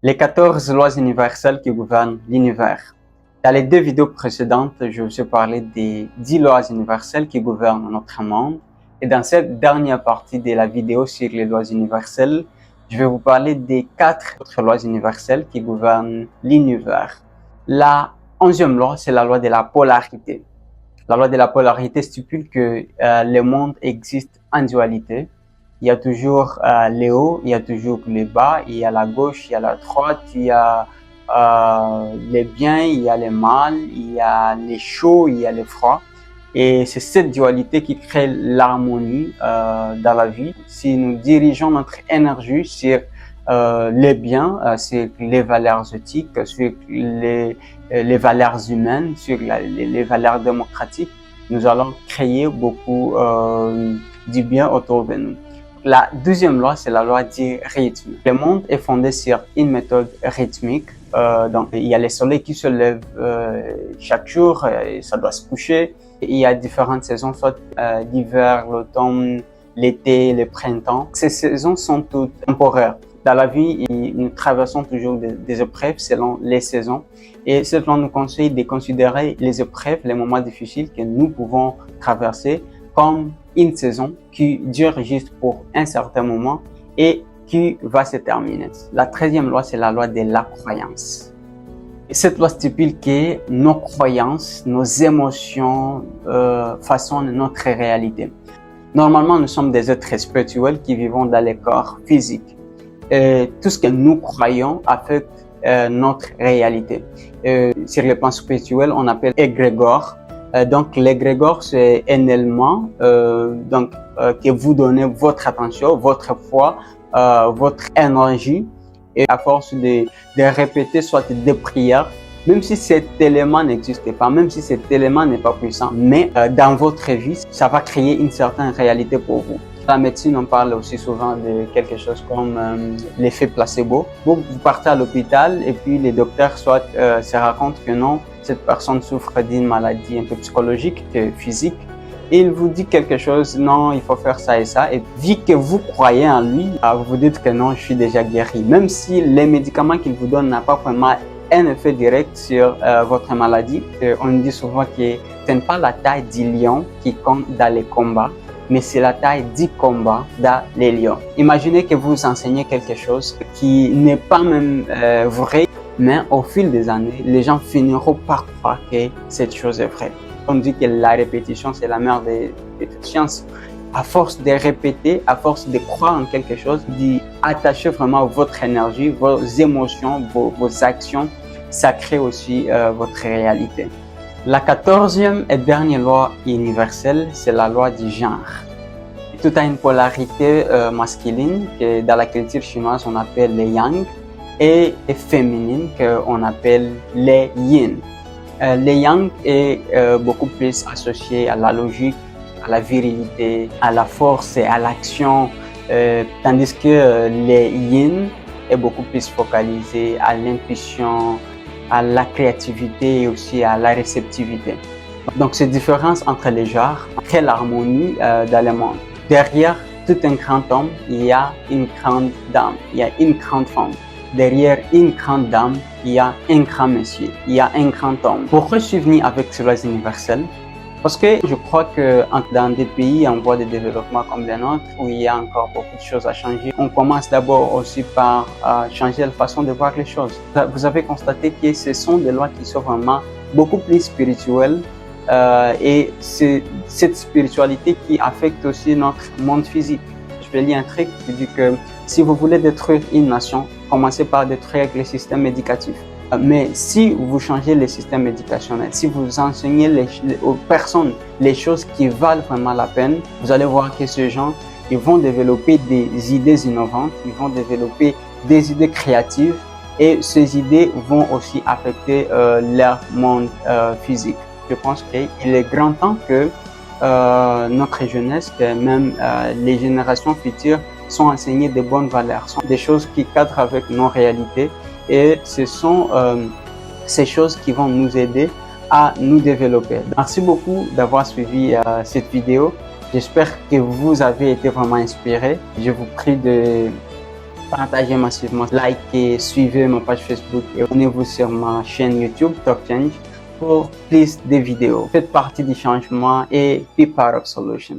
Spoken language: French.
Les 14 lois universelles qui gouvernent l'univers. Dans les deux vidéos précédentes, je vous ai parlé des 10 lois universelles qui gouvernent notre monde. Et dans cette dernière partie de la vidéo sur les lois universelles, je vais vous parler des 4 autres lois universelles qui gouvernent l'univers. La 11e loi, c'est la loi de la polarité. La loi de la polarité stipule que le monde existe en dualité. Il y a toujours les hauts, il y a toujours les bas, il y a la gauche, il y a la droite, il y a les biens, il y a les mal, il y a les chauds, il y a les froids. Et c'est cette dualité qui crée l'harmonie dans la vie. Si nous dirigeons notre énergie sur les biens, sur les valeurs éthiques, sur les valeurs humaines, sur les valeurs démocratiques, nous allons créer beaucoup du bien autour de nous. La 12e loi, c'est la loi du rythme. Le monde est fondé sur une méthode rythmique. Donc, il y a le soleil qui se lève chaque jour, et ça doit se coucher. Et il y a différentes saisons, soit l'hiver, l'automne, l'été, le printemps. Ces saisons sont toutes temporaires. Dans la vie, nous traversons toujours des épreuves selon les saisons. Et ce plan nous conseille de considérer les épreuves, les moments difficiles que nous pouvons traverser comme une saison qui dure juste pour un certain moment et qui va se terminer. La 13e loi, c'est la loi de la croyance. Et cette loi stipule que nos croyances, nos émotions façonnent notre réalité. Normalement, nous sommes des êtres spirituels qui vivons dans les corps physiques. Et tout ce que nous croyons affecte notre réalité. Sur le plan spirituel, on appelle égrégore. Donc, l'égrégore, c'est un élément que vous donnez votre attention, votre foi, votre énergie. Et à force de répéter soit des prières, même si cet élément n'existe pas, même si cet élément n'est pas puissant, mais dans votre vie, ça va créer une certaine réalité pour vous. La médecine, on parle aussi souvent de quelque chose comme l'effet placebo. Vous partez à l'hôpital et puis les docteurs soit se racontent que non, cette personne souffre d'une maladie un peu psychologique que physique. Et il vous dit quelque chose, non, il faut faire ça et ça. Et vu que vous croyez en lui, vous vous dites que non, je suis déjà guéri. Même si les médicaments qu'il vous donne n'ont pas vraiment un effet direct sur votre maladie. On dit souvent que ce n'est pas la taille du lion qui compte dans les combats, mais c'est la taille du combat dans les lions. Imaginez que vous enseignez quelque chose qui n'est pas même vrai, mais au fil des années, les gens finiront par croire que cette chose est vraie. On dit que la répétition, c'est la mère de toute science. À force de répéter, à force de croire en quelque chose, d'attacher vraiment votre énergie, vos émotions, vos actions, ça crée aussi votre réalité. La 14e et dernière loi universelle, c'est la loi du genre. Tout a une polarité masculine que dans la culture chinoise, on appelle les yang, et féminine qu'on appelle les yin. Les yang est beaucoup plus associé à la logique, à la virilité, à la force et à l'action, tandis que les yin est beaucoup plus focalisé à l'intuition, à la créativité et aussi à la réceptivité. Donc, cette différence entre les genres crée l'harmonie dans le monde. Derrière tout un grand homme, il y a une grande dame, il y a une grande femme. Derrière une grande dame, il y a un grand monsieur, il y a un grand homme. Pourquoi je suis venu avec ces lois universelles? Parce que je crois que dans des pays en voie de développement comme le nôtre, où il y a encore beaucoup de choses à changer, on commence d'abord aussi par changer la façon de voir les choses. Vous avez constaté que ce sont des lois qui sont vraiment beaucoup plus spirituelles et c'est cette spiritualité qui affecte aussi notre monde physique. Je vais lire un truc qui dit que si vous voulez détruire une nation, commencez par détruire le système éducatif. Mais si vous changez le système éducationnel, si vous enseignez aux personnes les choses qui valent vraiment la peine, vous allez voir que ces gens, ils vont développer des idées innovantes, ils vont développer des idées créatives et ces idées vont aussi affecter leur monde physique. Je pense qu'il est grand temps que notre jeunesse, que même les générations futures, sont enseignées de bonnes valeurs, sont des choses qui cadrent avec nos réalités et ce sont ces choses qui vont nous aider à nous développer. Merci beaucoup d'avoir suivi cette vidéo. J'espère que vous avez été vraiment inspirés. Je vous prie de partagez massivement, likez, suivez ma page Facebook et abonnez-vous sur ma chaîne YouTube Top Change pour plus de vidéos. Faites partie du changement et be part of solution.